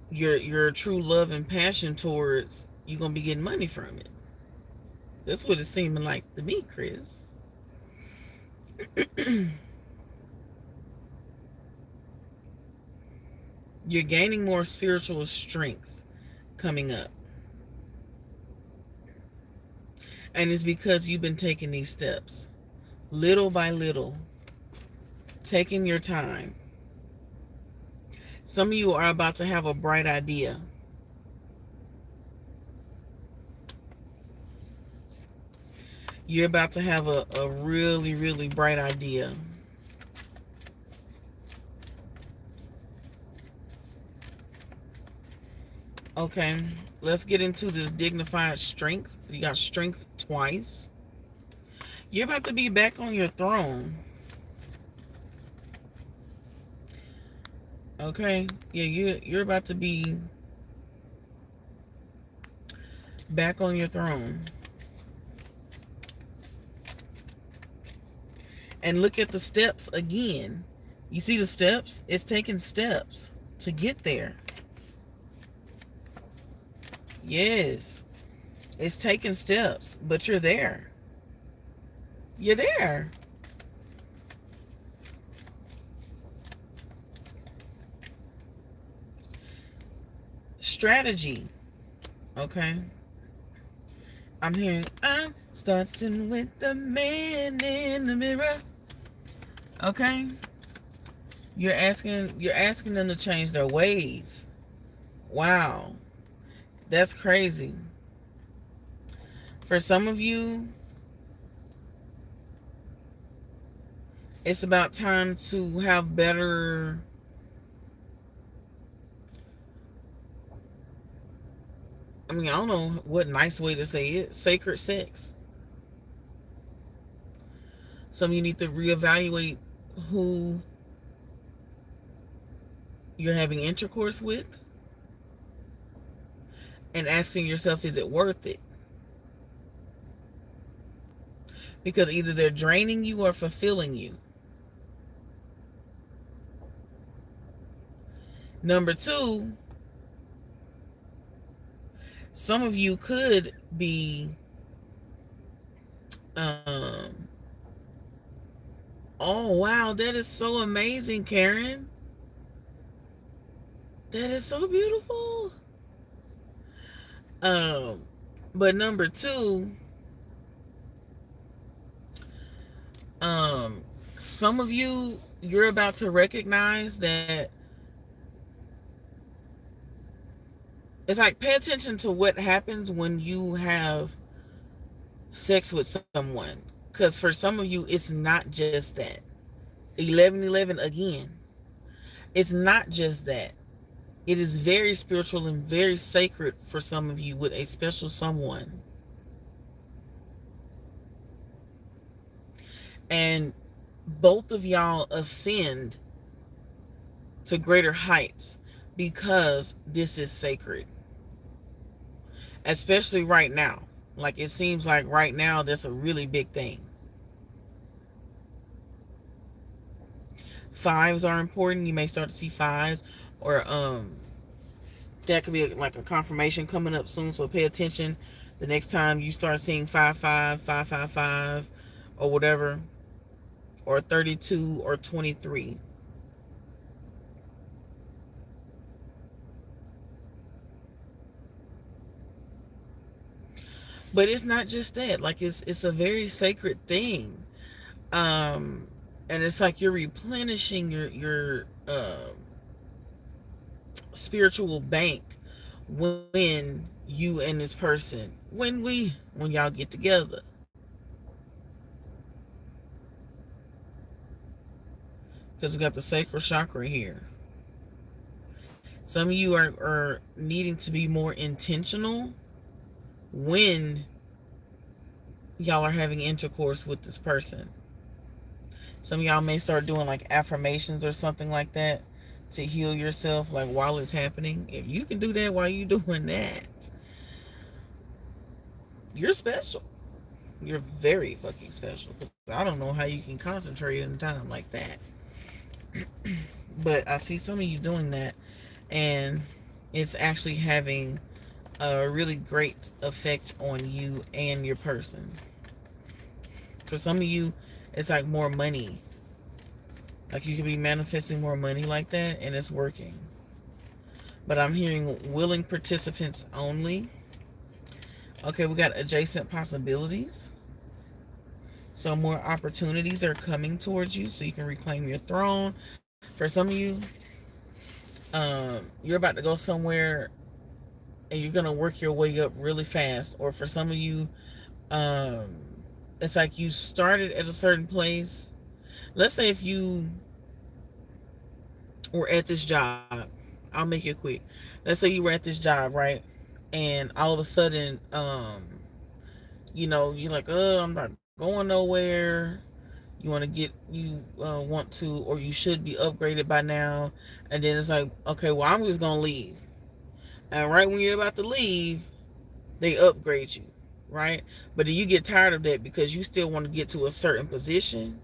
your true love and passion towards, you're gonna be getting money from it. That's what it's seeming like to me, Chris. You're gaining more spiritual strength coming up. And it's because you've been taking these steps. Little by little. Taking your time. Some of you are about to have a bright idea. You're about to have a really, really bright idea. Okay, let's get into this dignified strength. You got strength twice. You're about to be back on your throne. Okay, yeah, you're about to be back on your throne. And look at the steps again. You see the steps? It's taking steps to get there. Yes. It's taking steps, but you're there. You're there. Strategy. Okay. I'm hearing, I'm starting with the man in the mirror. Okay. You're asking them to change their ways. Wow. That's crazy. For some of you, it's about time to have better I don't know what nice way to say it. Sacred sex. Some of you need to reevaluate who you're having intercourse with and asking yourself, is it worth it? Because either they're draining you or fulfilling you. Number two, some of you could be oh wow, that is so amazing, Karen. That is so beautiful. But number two, some of you, you're about to recognize that it's like, pay attention to what happens when you have sex with someone. Because for some of you, it's not just that. 1111 again. It's not just that. It is very spiritual and very sacred for some of you with a special someone. And both of y'all ascend to greater heights because this is sacred. Especially right now. Like, it seems like right now that's a really big thing. fives are important. You may start to see fives, or that could be like a confirmation coming up soon. So pay attention the next time you start seeing 55555 or whatever, or 32 or 23. But it's not just that. Like it's a very sacred thing. Um and it's like you're replenishing your spiritual bank when you and this person, when y'all get together. Because we got the sacral chakra here. Some of you are needing to be more intentional when y'all are having intercourse with this person. Some of y'all may start doing like affirmations or something like that to heal yourself, like while it's happening. If you can do that while you're doing that, you're special. You're very fucking special. Because I don't know how you can concentrate in time like that. But I see some of you doing that, and it's actually having a really great effect on you and your person. For some of you, it's like more money. Like you could be manifesting more money like that, and it's working. But I'm hearing willing participants only. Okay, we got adjacent possibilities. So more opportunities are coming towards you so you can reclaim your throne. For some of you, you're about to go somewhere and you're going to work your way up really fast. Or for some of you, um, it's like you started at a certain place. Let's say if you were at this job, I'll make it quick. Let's say you were at this job, right? And all of a sudden, you're like, I'm not going nowhere. You want to want to, or you should be upgraded by now. And then it's like, okay, well, I'm just going to leave. And right when you're about to leave, they upgrade you, right? But then you get tired of that because you still want to get to a certain position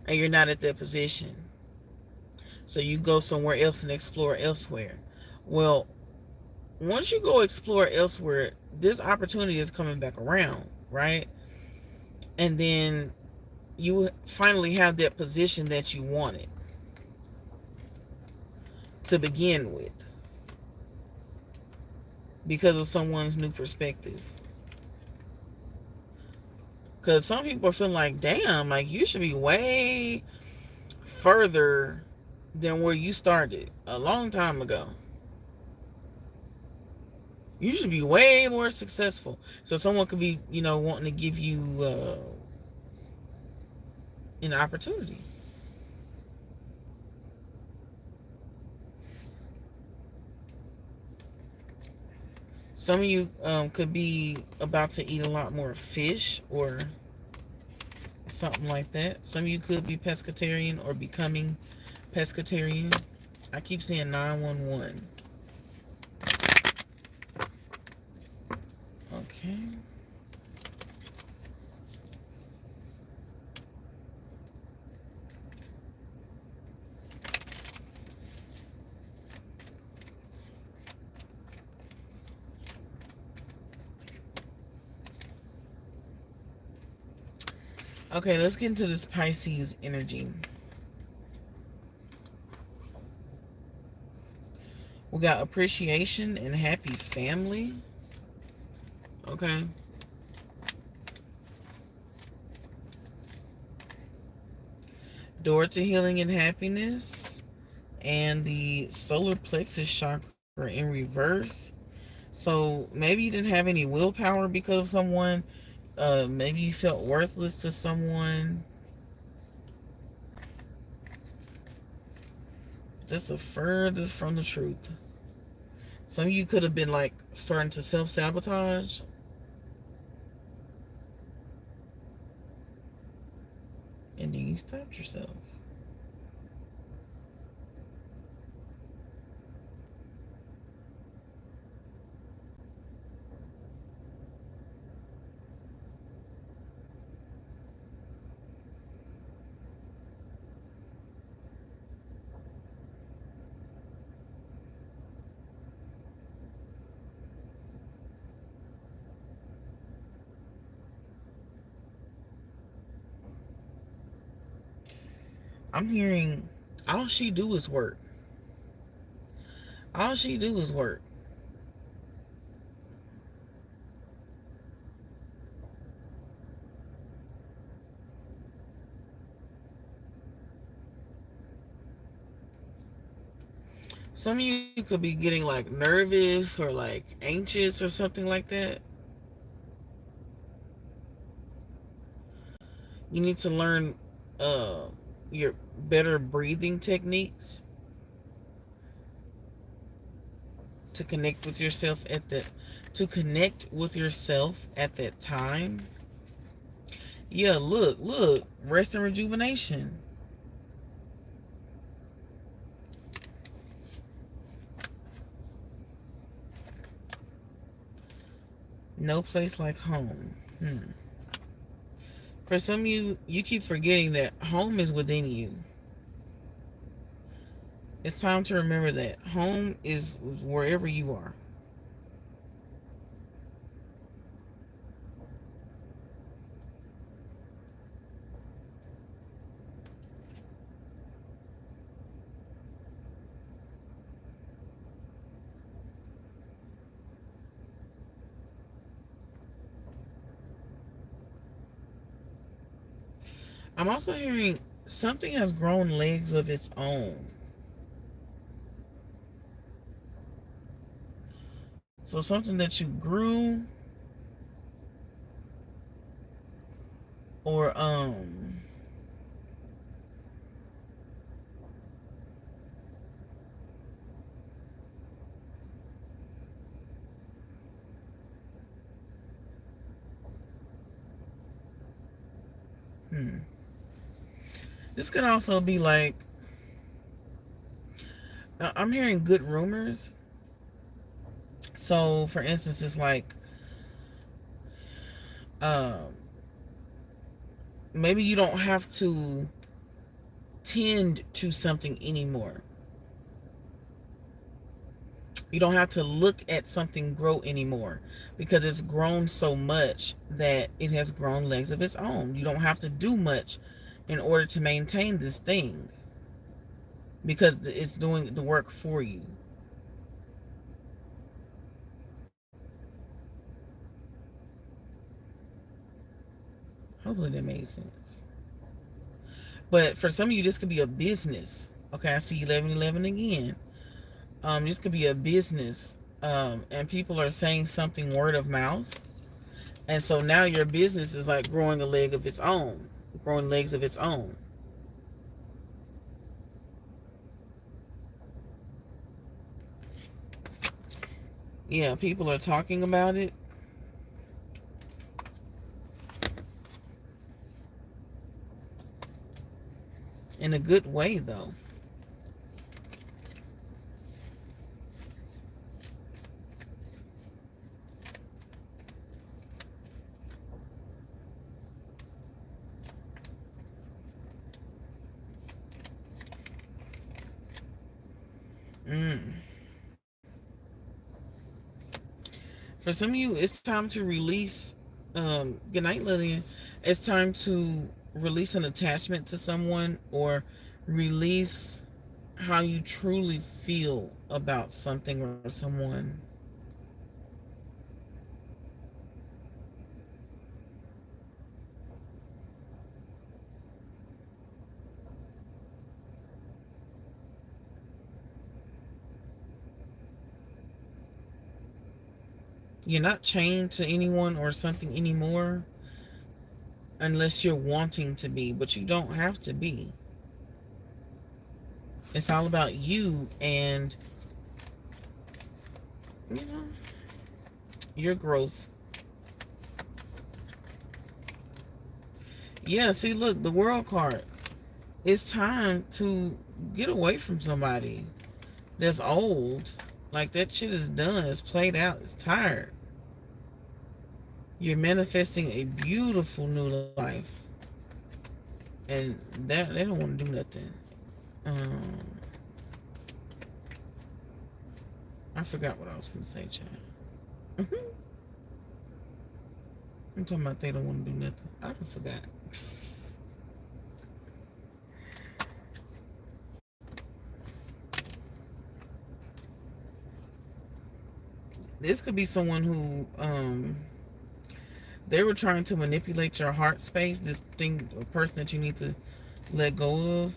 and you're not at that position. So you go somewhere else and explore elsewhere. Well, once you go explore elsewhere, this opportunity is coming back around, right? And then you finally have that position that you wanted to begin with because of someone's new perspective. Because some people are feeling like, damn, like you should be way further than where you started a long time ago. You should be way more successful. So someone could be, wanting to give you an opportunity. Some of you could be about to eat a lot more fish or something like that. Some of you could be pescatarian or becoming pescatarian. I keep saying 911. Okay. Okay, let's get into this Pisces energy. We got appreciation and happy family. Okay. Door to healing and happiness. And the solar plexus chakra in reverse. So maybe you didn't have any willpower because of someone. Maybe you felt worthless to someone. That's the furthest from the truth. Some of you could have been like starting to self-sabotage. And then you stopped yourself. I'm hearing all she do is work. All she do is work. Some of you could be getting like nervous or like anxious or something like that. You need to learn uh, your better breathing techniques to connect with yourself at that time. Yeah, look, rest and rejuvenation. No place like home. For some of you, you keep forgetting that home is within you. It's time to remember that home is wherever you are. I'm also hearing something has grown legs of its own. So something that you grew or this could also be like I'm hearing good rumors. So for instance, it's like um maybe you don't have to tend to something anymore. You don't have to look at something grow anymore because it's grown so much that it has grown legs of its own. You don't have to do much in order to maintain this thing because it's doing the work for you. Hopefully that made sense. But for some of you, this could be a business. Okay, I see 1111 again. This could be a business, and people are saying something word of mouth, and so now your business is like growing a leg of its own, growing legs of its own. Yeah, people are talking about it in a good way, though. Mm. For some of you, it's time to release. Good night, Lillian. It's time to release an attachment to someone or release how you truly feel about something or someone. You're not chained to anyone or something anymore unless you're wanting to be, but you don't have to be. It's all about you and, you know, your growth. Yeah, see, look, the world card. It's time to get away from somebody that's old. Like that shit is done. It's played out. It's tired. You're manifesting a beautiful new life. And that they don't want to do nothing. Um, I forgot what I was going to say, child. I'm talking about they don't want to do nothing. I forgot. This could be someone who they were trying to manipulate your heart space. This thing, a person that you need to let go of.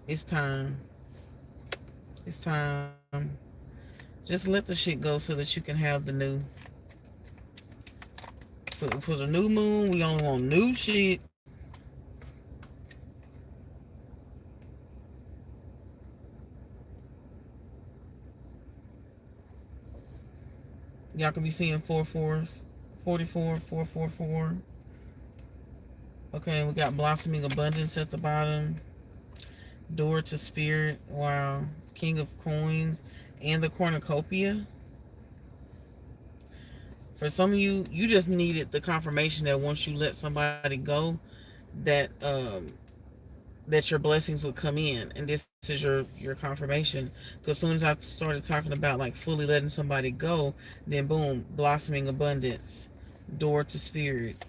It's time. It's time. Just let the shit go so that you can have the new. For the new moon, we only want new shit. Y'all can be seeing 4/4s, 44, 444. Okay, we got blossoming abundance at the bottom. Door to spirit. Wow. King of coins and the cornucopia. For some of you, you just needed the confirmation that once you let somebody go, that that your blessings would come in, and this is your confirmation. Because as soon as I started talking about like fully letting somebody go, then boom, blossoming abundance, door to spirit,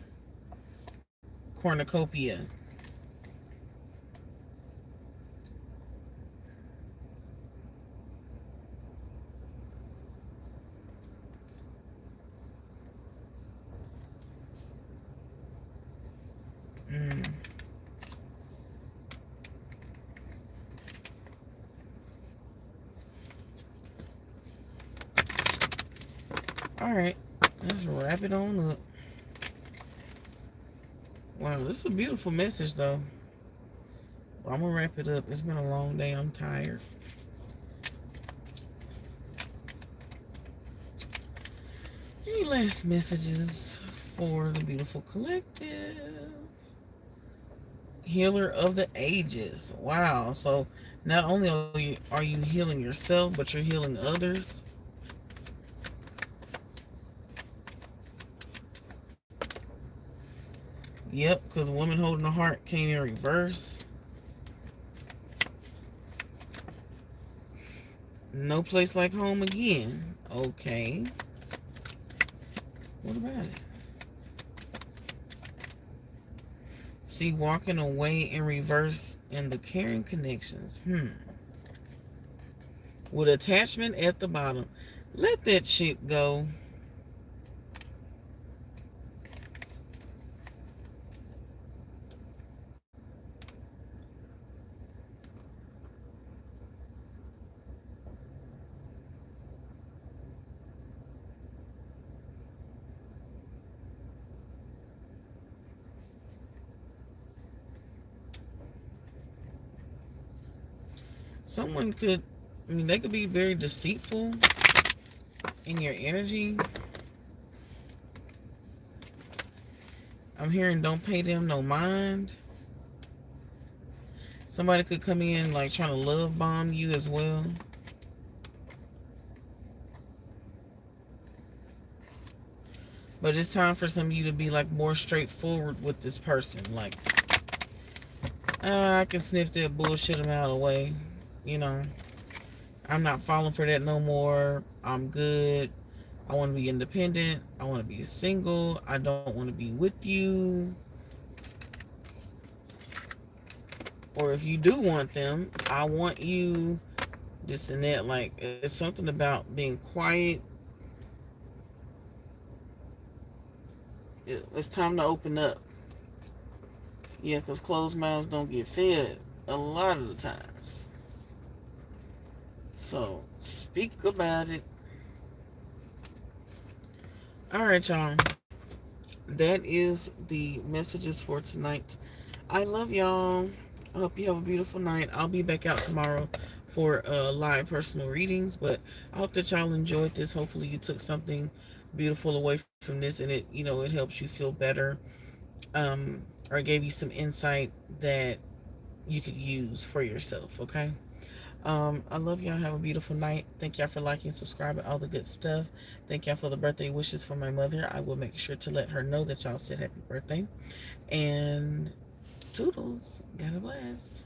cornucopia. Mm. All right, let's wrap it on up. Wow, this is a beautiful message though. I'm gonna wrap it up. It's been a long day. I'm tired. Any last messages for the beautiful collective? Healer of the ages. Wow. So not only are you healing yourself, but you're healing others. Yep, because a woman holding a heart came in reverse. No place like home again. Okay. What about it? See, walking away in reverse and the caring connections. With attachment at the bottom. Let that shit go. Someone could, I mean, they could be very deceitful in your energy. I'm hearing don't pay them no mind. Somebody could come in like trying to love bomb you as well. But it's time for some of you to be like more straightforward with this person. Like, I can sniff that bullshit amount away. You know, I'm not falling for that no more. I'm good. I want to be independent. I want to be single. I don't want to be with you. Or if you do want them, I want you this and that. Like, it's something about being quiet. It's time to open up. Yeah, because closed mouths don't get fed a lot of the times. So, speak about it. Alright, y'all. That is the messages for tonight. I love y'all. I hope you have a beautiful night. I'll be back out tomorrow for live personal readings, but I hope that y'all enjoyed this. Hopefully you took something beautiful away from this, and it, you know, it helps you feel better, or gave you some insight that you could use for yourself. Okay. I love y'all. Have a beautiful night. Thank y'all for liking, subscribing, all the good stuff. Thank y'all for the birthday wishes for my mother. I will make sure to let her know that y'all said happy birthday. And toodles. Got a blast.